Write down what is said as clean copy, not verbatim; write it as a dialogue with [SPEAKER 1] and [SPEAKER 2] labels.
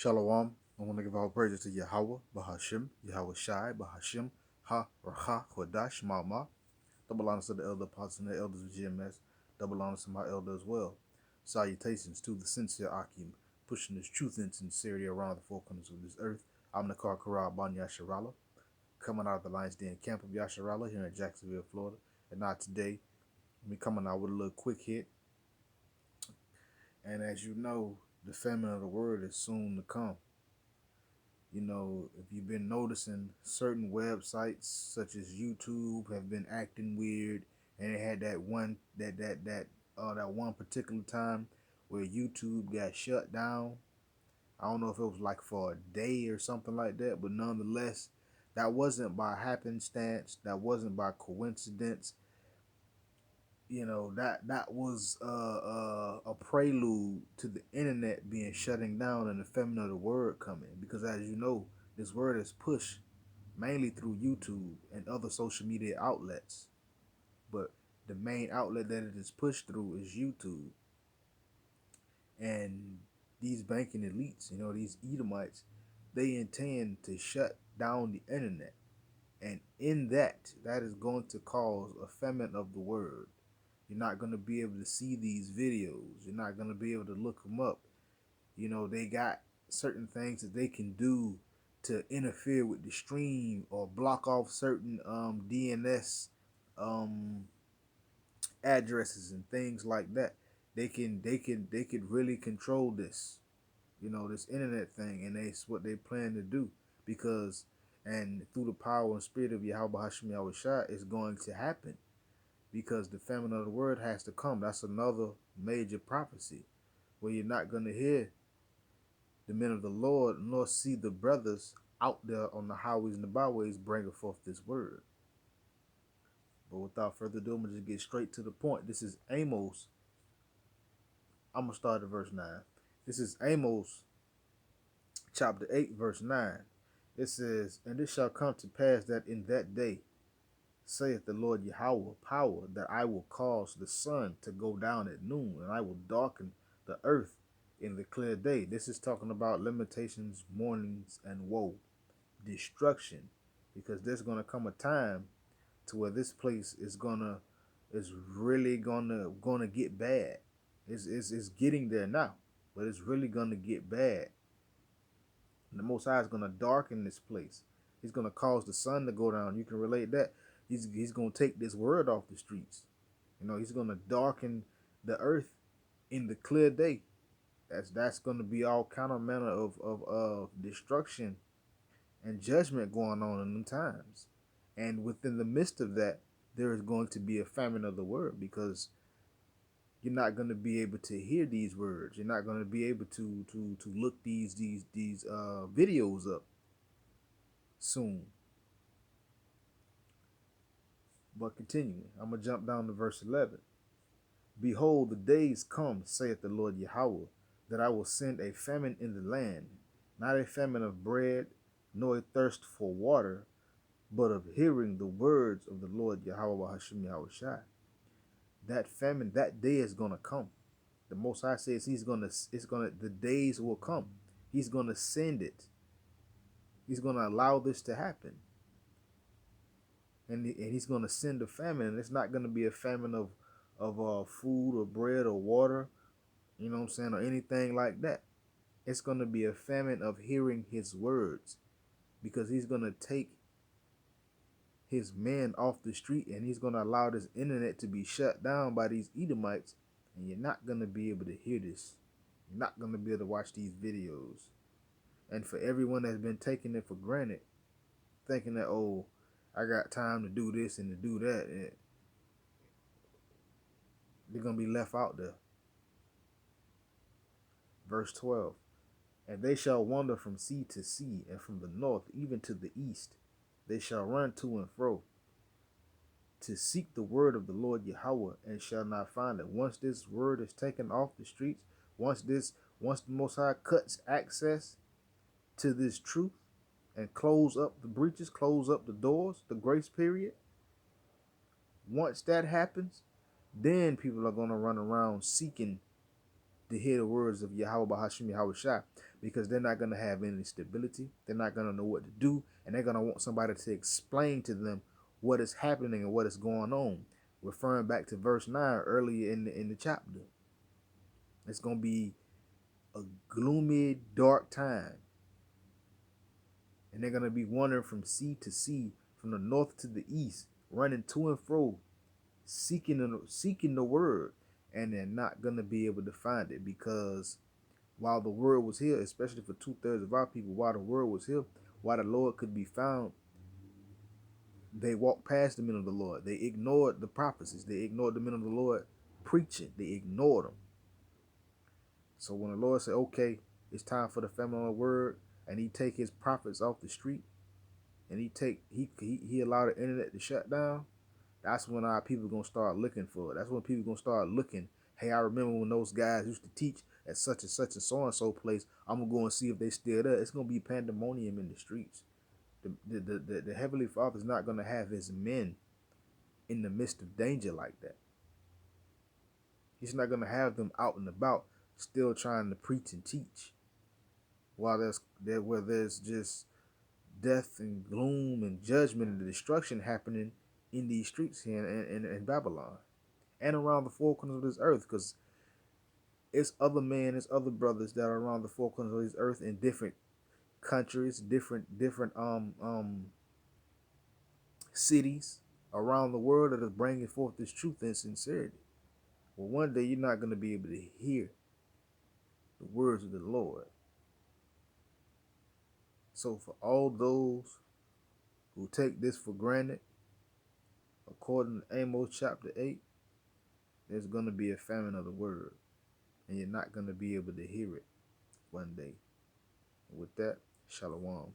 [SPEAKER 1] Shalom. I want to give all praises to Yahweh, Bahashim, Yahweh Shai, Bahashim, Ha, Racha, Hodash, Ma'ama. Double honors to the elder apostles and the elders of GMS. Double honors to my elder as well. Salutations to the sincere Akim, pushing this truth and sincerity around the four corners of this earth. I'm the Karal Ban Yasharala, coming out of the Lions Den camp of Yasharala here in Jacksonville, Florida. And not today, we coming out with a little quick hit. And as you know, the famine of the word is soon to come. You know, if you've been noticing, certain websites such as YouTube have been acting weird, and it had that one particular time where YouTube got shut down. I don't know if it was like for a day or something like that, but nonetheless, that wasn't by happenstance. That wasn't by coincidence. You know, that was a prelude to the internet being shutting down and the famine of the word coming, because as you know, this word is pushed mainly through YouTube and other social media outlets, but the main outlet that it is pushed through is YouTube. And these banking elites, you know, these Edomites, they intend to shut down the internet, and in that is going to cause a famine of the word. You're not going to be able to see these videos. You're not going to be able to look them up. You know, they got certain things that they can do to interfere with the stream or block off certain DNS um, addresses and things like that. They could really control this, you know, this internet thing, and that's what they plan to do, because and through the power and spirit of Yahweh Hashem Yahweh Shai, it's going to happen, because the famine of the word has to come. That's another major prophecy where you're not going to hear the men of the Lord nor see the brothers out there on the highways and the byways bringing forth this word. But without further ado, I'm going to just get straight to the point. This is Amos. I'm going to start at verse 9. This is Amos chapter 8, verse 9. It says, "And it shall come to pass that in that day, saith the Lord Yahweh, power, that I will cause the sun to go down at noon, and I will darken the earth in the clear day." This is talking about limitations, mournings, and woe, destruction, because there's gonna come a time to where this place is really gonna get bad. It's getting there now, but it's really gonna get bad. And the Most High is gonna darken this place. He's gonna cause the sun to go down. You can relate that. He's gonna take this word off the streets. You know, he's gonna darken the earth in the clear day. That's gonna be all kind of manner of destruction and judgment going on in them times. And within the midst of that, there is going to be a famine of the word, because you're not going to be able to hear these words. You're not going to be able to look these videos up soon. But continuing, I'm going to jump down to verse 11. "Behold, the days come, saith the Lord Yahweh, that I will send a famine in the land, not a famine of bread, nor a thirst for water, but of hearing the words of the Lord Yahweh Hashem Yahweh Shai." That famine, that day is gonna come. The Most High says the days will come. He's gonna send it. He's gonna allow this to happen. And he's gonna send a famine, and it's not gonna be a famine of food or bread or water, you know what I'm saying, or anything like that. It's gonna be a famine of hearing his words, because he's gonna take his men off the street, and he's going to allow this internet to be shut down by these Edomites, and you're not going to be able to hear this. You're not going to be able to watch these videos. And for everyone that's been taking it for granted, thinking that, oh, I got time to do this and to do that, they're going to be left out there. Verse 12, "And they shall wander from sea to sea, and from the north even to the east. They shall run to and fro, to seek the word of the Lord Yahweh, and shall not find it." Once this word is taken off the streets, once the Most High cuts access to this truth and close up the breaches, close up the doors, the grace period, once that happens, then people are going to run around seeking to hear the words of Yahweh Bahashim Yahweh Shai, because they're not going to have any stability. They're not going to know what to do, and they're going to want somebody to explain to them what is happening and what is going on. Referring back to verse 9 earlier in the chapter. It's going to be a gloomy, dark time. And they're going to be wandering from sea to sea, from the north to the east, running to and fro, seeking the word. And they're not going to be able to find it, because while the word was here, especially for 2/3 of our people, while the word was here, while the Lord could be found, they walked past the men of the Lord. They ignored the prophecies. They ignored the men of the Lord preaching. They ignored them. So when the Lord said, okay, it's time for the famine of the word, and he take his prophets off the street, and he allowed the internet to shut down, that's when our people gonna start looking for it. That's when people gonna start looking. Hey, I remember when those guys used to teach at such and such and so and so place. I'm gonna go and see if they still there. It's gonna be pandemonium in the streets. The Heavenly Father's not gonna have his men in the midst of danger like that. He's not gonna have them out and about still trying to preach and teach while there's just death and gloom and judgment and destruction happening in these streets here in Babylon and around the four corners of this earth, because it's other men, it's other brothers that are around the four corners of this earth in different countries, different cities around the world that is bringing forth this truth and sincerity. Well, one day you're not going to be able to hear the words of the Lord. So for all those who take this for granted, according to Amos chapter 8, there's going to be a famine of the word, and you're not going to be able to hear it one day. And with that, shalom.